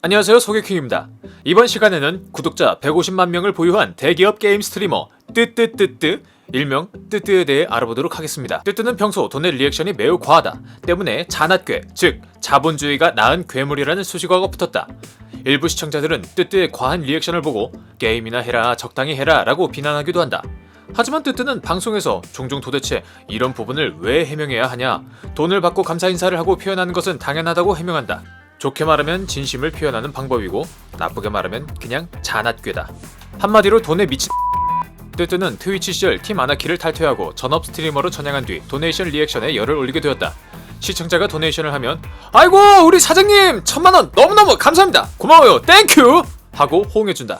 안녕하세요, 소개킹입니다. 이번 시간에는 구독자 150만 명을 보유한 대기업 게임 스트리머 뜨뜨뜨뜨 일명 뜨뜨에 대해 알아보도록 하겠습니다. 뜨뜨는 평소 돈의 리액션이 매우 과하다 때문에 잔앗괴, 즉 자본주의가 낳은 괴물이라는 수식어가 붙었다. 일부 시청자들은 뜨뜨의 과한 리액션을 보고 게임이나 해라, 적당히 해라 라고 비난하기도 한다. 하지만 뜨뜨는 방송에서 종종 도대체 이런 부분을 왜 해명해야 하냐, 돈을 받고 감사 인사를 하고 표현하는 것은 당연하다고 해명한다. 좋게 말하면 진심을 표현하는 방법이고, 나쁘게 말하면 그냥 잔앗괴다. 한마디로 돈에 미친 뜨뜨는 트위치 시절 팀 아나키를 탈퇴하고 전업 스트리머로 전향한 뒤 도네이션 리액션에 열을 올리게 되었다. 시청자가 도네이션을 하면 아이고 우리 사장님 1000만원 너무너무 감사합니다, 고마워요, 땡큐 하고 호응해준다.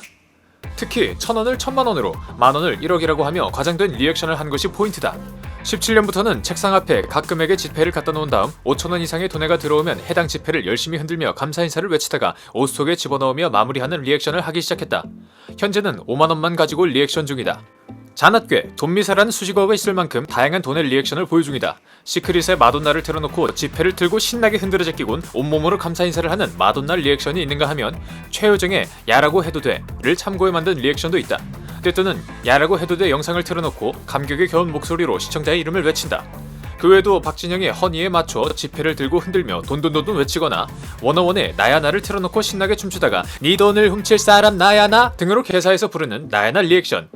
특히 1000원을 1000만원으로, 만원을 1억이라고 하며 과장된 리액션을 한 것이 포인트다. 17년부터는 책상 앞에 가끔에게 지폐를 갖다 놓은 다음 5,000원 이상의 돈에가 들어오면 해당 지폐를 열심히 흔들며 감사 인사를 외치다가 옷 속에 집어넣으며 마무리하는 리액션을 하기 시작했다. 현재는 5만원만 가지고 리액션 중이다. 잔앗괴, 돈미사라는 수식어가 있을 만큼 다양한 돈의 리액션을 보유 중이다. 시크릿에 마돈나를 틀어놓고 지폐를 들고 신나게 흔들어 제끼곤 온몸으로 감사 인사를 하는 마돈나 리액션이 있는가 하면 최효정의 야라고 해도 돼를 참고해 만든 리액션도 있다. 뜨뜨는 야라고 해도 돼 영상을 틀어놓고 감격에 겨운 목소리로 시청자의 이름을 외친다. 그 외에도 박진영의 허니에 맞춰 지폐를 들고 흔들며 돈돈돈돈 외치거나, 워너원의 나야나를 틀어놓고 신나게 춤추다가 니 돈을 훔칠 사람 나야나 등으로 개사해서 부르는 나야나 리액션,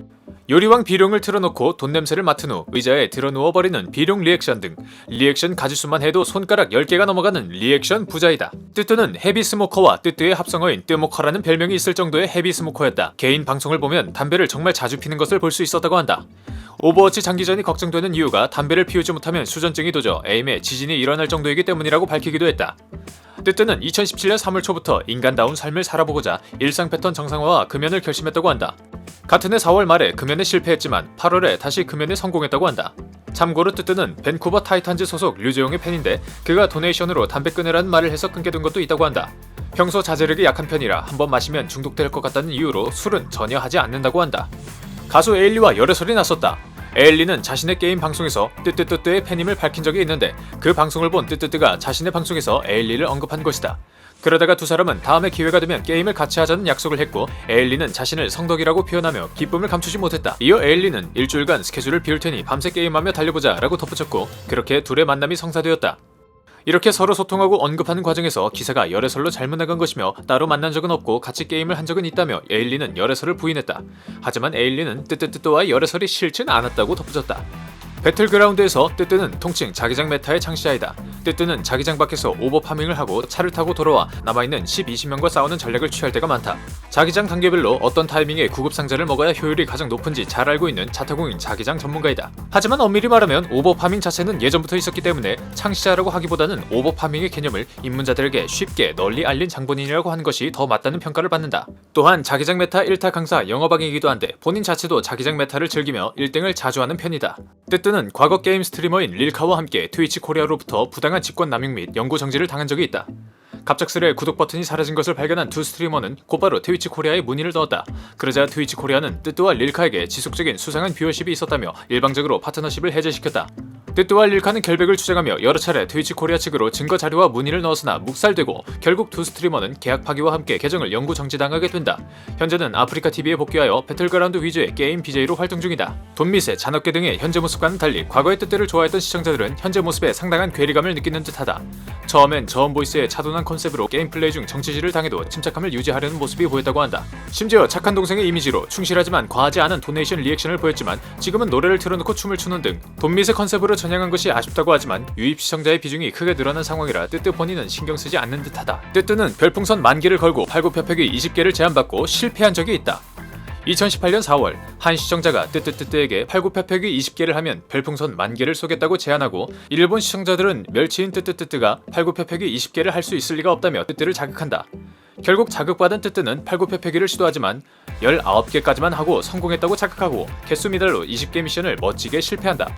요리왕 비룡을 틀어놓고 돈 냄새를 맡은 후 의자에 들어 누워버리는 비룡 리액션 등 리액션 가지수만 해도 손가락 10개가 넘어가는 리액션 부자이다. 뜨뜨는 헤비스모커와 뜨뜨의 합성어인 뜨모커라는 별명이 있을 정도의 헤비스모커였다. 개인 방송을 보면 담배를 정말 자주 피는 것을 볼 수 있었다고 한다. 오버워치 장기전이 걱정되는 이유가 담배를 피우지 못하면 수전증이 도져 에임에 지진이 일어날 정도이기 때문이라고 밝히기도 했다. 뜨뜨는 2017년 3월 초부터 인간다운 삶을 살아보고자 일상 패턴 정상화와 금연을 결심했다고 한다. 같은 해 4월 말에 금연에 실패했지만 8월에 다시 금연에 성공했다고 한다. 참고로 뜨뜨는 밴쿠버 타이탄즈 소속 류재용의 팬인데, 그가 도네이션으로 담배 끊으라는 말을 해서 끊게 된 것도 있다고 한다. 평소 자제력이 약한 편이라 한번 마시면 중독될 것 같다는 이유로 술은 전혀 하지 않는다고 한다. 가수 에일리와 열애설이 났었다. 에일리는 자신의 게임 방송에서 뜨뜨뜨뜨의 팬임을 밝힌 적이 있는데, 그 방송을 본 뜨뜨뜨가 자신의 방송에서 에일리를 언급한 것이다. 그러다가 두 사람은 다음에 기회가 되면 게임을 같이 하자는 약속을 했고, 에일리는 자신을 성덕이라고 표현하며 기쁨을 감추지 못했다. 이어 에일리는 일주일간 스케줄을 비울 테니 밤새 게임하며 달려보자 라고 덧붙였고, 그렇게 둘의 만남이 성사되었다. 이렇게 서로 소통하고 언급하는 과정에서 기사가 열애설로 잘못 나간 것이며, 따로 만난 적은 없고 같이 게임을 한 적은 있다며 에일리는 열애설을 부인했다. 하지만 에일리는 뜨뜨뜨뜨와의 열애설이 싫진 않았다고 덧붙였다. 배틀그라운드에서 뜨뜨는 통칭 자기장 메타의 창시자이다. 뜨뜨는 자기장 밖에서 오버파밍을 하고 차를 타고 돌아와 남아있는 10-20명과 싸우는 전략을 취할 때가 많다. 자기장 단계별로 어떤 타이밍에 구급상자를 먹어야 효율이 가장 높은지 잘 알고 있는 자타공인 자기장 전문가이다. 하지만 엄밀히 말하면 오버파밍 자체는 예전부터 있었기 때문에 창시자라고 하기보다는 오버파밍의 개념을 입문자들에게 쉽게 널리 알린 장본인이라고 하는 것이 더 맞다는 평가를 받는다. 또한 자기장 메타 1타 강사 영어방이기도 한데, 본인 자체도 자기장 메타를 즐기며 1등을 자주 하는 편이다. 뜨뜨는 과거 게임 스트리머인 릴카와 함께 트위치 코리아로부터 부당한 직권 남용 및 영구 정지를 당한 적이 있다. 갑작스레 구독 버튼이 사라진 것을 발견한 두 스트리머는 곧바로 트위치 코리아에 문의를 넣었다. 그러자 트위치 코리아는 뜨뜨와 릴카에게 지속적인 수상한 뷰어십이 있었다며 일방적으로 파트너십을 해제시켰다. 뜨뜨와 릴카는 결백을 주장하며 여러 차례 트위치 코리아 측으로 증거 자료와 문의를 넣었으나 묵살되고, 결국 두 스트리머는 계약 파기와 함께 계정을 영구 정지당하게 된다. 현재는 아프리카TV에 복귀하여 배틀그라운드 위주의 게임 BJ로 활동 중이다. 돈미세, 잔업계 등의 현재 모습과는 달리 과거의 뜨뜨를 좋아했던 시청자들은 현재 모습에 상당한 괴리감을 느끼는 듯하다. 처음엔 저음보이스의 차분한 컨셉으로 게임 플레이 중 정치질을 당해도 침착함을 유지하려는 모습이 보였다고 한다. 심지어 착한 동생의 이미지로 충실하지만 과하지 않은 도네이션 리액션을 보였지만, 지금은 노래를 틀어놓고 춤을 추는 등 돈미세 컨셉으로 전향한 것이 아쉽다고 하지만, 유입 시청자의 비중이 크게 늘어난 상황이라 뜨뜨 본인은 신경 쓰지 않는 듯하다. 뜨뜨는 별풍선 10,000개를 걸고 팔굽혀펴기 20개를 제안받고 실패한 적이 있다. 2018년 4월 한 시청자가 뜨뜨뜨뜨에게 팔굽혀펴기 20개를 하면 별풍선 10,000개를 쏘겠다고 제안하고, 이를 본 시청자들은 멸치인 뜨뜨뜨뜨가 팔굽혀펴기 20개를 할 수 있을 리가 없다며 뜨뜨를 자극한다. 결국 자극받은 뜨뜨는 팔굽혀펴기를 시도하지만 19개까지만 하고 성공했다고 착각하고 개수 미달로 20개 미션을 멋지게 실패한다.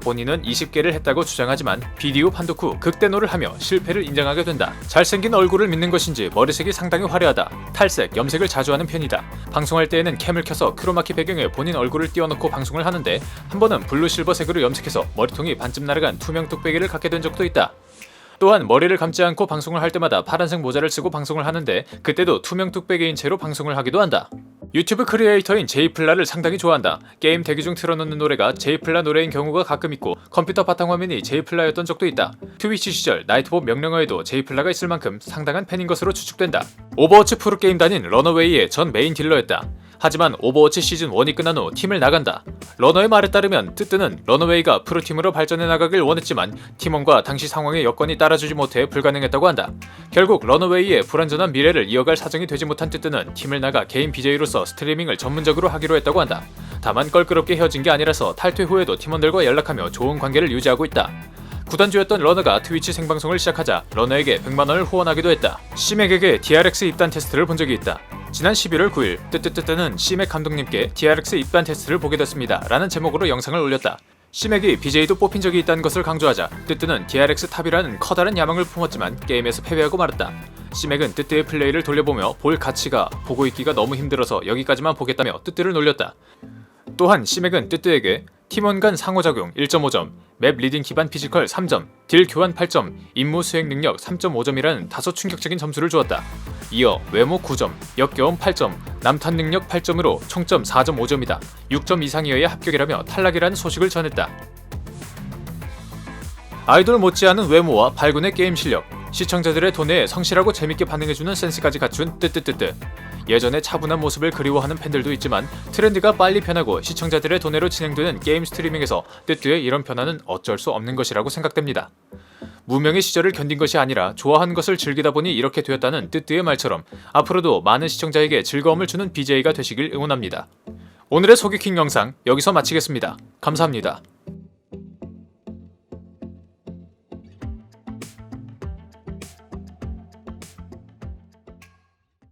본인은 20개를 했다고 주장하지만 비디오 판독 후 극대노를 하며 실패를 인정하게 된다. 잘생긴 얼굴을 믿는 것인지 머리색이 상당히 화려하다. 탈색, 염색을 자주 하는 편이다. 방송할 때에는 캠을 켜서 크로마키 배경에 본인 얼굴을 띄워놓고 방송을 하는데, 한 번은 블루 실버색으로 염색해서 머리통이 반쯤 날아간 투명 뚝배기를 갖게 된 적도 있다. 또한 머리를 감지 않고 방송을 할 때마다 파란색 모자를 쓰고 방송을 하는데 그때도 투명 뚝배기인 채로 방송을 하기도 한다. 유튜브 크리에이터인 제이플라를 상당히 좋아한다. 게임 대기 중 틀어놓는 노래가 제이플라 노래인 경우가 가끔 있고 컴퓨터 바탕화면이 제이플라였던 적도 있다. 트위치 시절 나이트봇 명령어에도 제이플라가 있을 만큼 상당한 팬인 것으로 추측된다. 오버워치 프로게임단인 러너웨이의 전 메인 딜러였다. 하지만 오버워치 시즌 1이 끝난 후 팀을 나간다. 러너의 말에 따르면 뜨뜨는 러너웨이가 프로팀으로 발전해 나가길 원했지만 팀원과 당시 상황의 여건이 따라주지 못해 불가능했다고 한다. 결국 러너웨이의 불완전한 미래를 이어갈 사정이 되지 못한 뜨뜨는 팀을 나가 개인 BJ로서 스트리밍을 전문적으로 하기로 했다고 한다. 다만 껄끄럽게 헤어진 게 아니라서 탈퇴 후에도 팀원들과 연락하며 좋은 관계를 유지하고 있다. 구단주였던 러너가 트위치 생방송을 시작하자 러너에게 100만원을 후원하기도 했다. 시맥에게 DRX 입단 테스트를 본 적이 있다. 지난 11월 9일 뜨뜨뜨뜨는 시맥 감독님께 DRX 입단 테스트를 보게 됐습니다 라는 제목으로 영상을 올렸다. 시맥이 BJ도 뽑힌 적이 있다는 것을 강조하자 뜨뜨는 DRX 탑이라는 커다란 야망을 품었지만 게임에서 패배하고 말았다. 시맥은 뜨뜨의 플레이를 돌려보며 볼 가치가 보고 있기가 너무 힘들어서 여기까지만 보겠다며 뜨뜨를 놀렸다. 또한 시맥은 뜨뜨에게 팀원 간 상호작용 1.5점, 맵 리딩 기반 피지컬 3점, 딜 교환 8점, 임무 수행 능력 3.5점이라는 다소 충격적인 점수를 주었다. 이어 외모 9점, 역겨움 8점, 남탄 능력 8점으로 총점 4.5점이다. 6점 이상이어야 합격이라며 탈락이라는 소식을 전했다. 아이돌 못지않은 외모와 발군의 게임 실력, 시청자들의 돈에 성실하고 재밌게 반응해주는 센스까지 갖춘 뜨뜨뜨뜨. 예전의 차분한 모습을 그리워하는 팬들도 있지만 트렌드가 빨리 변하고 시청자들의 돈으로 진행되는 게임 스트리밍에서 뜨뜨의 이런 변화는 어쩔 수 없는 것이라고 생각됩니다. 무명의 시절을 견딘 것이 아니라 좋아하는 것을 즐기다 보니 이렇게 되었다는 뜨뜨의 말처럼 앞으로도 많은 시청자에게 즐거움을 주는 BJ가 되시길 응원합니다. 오늘의 소개킹 영상 여기서 마치겠습니다. 감사합니다.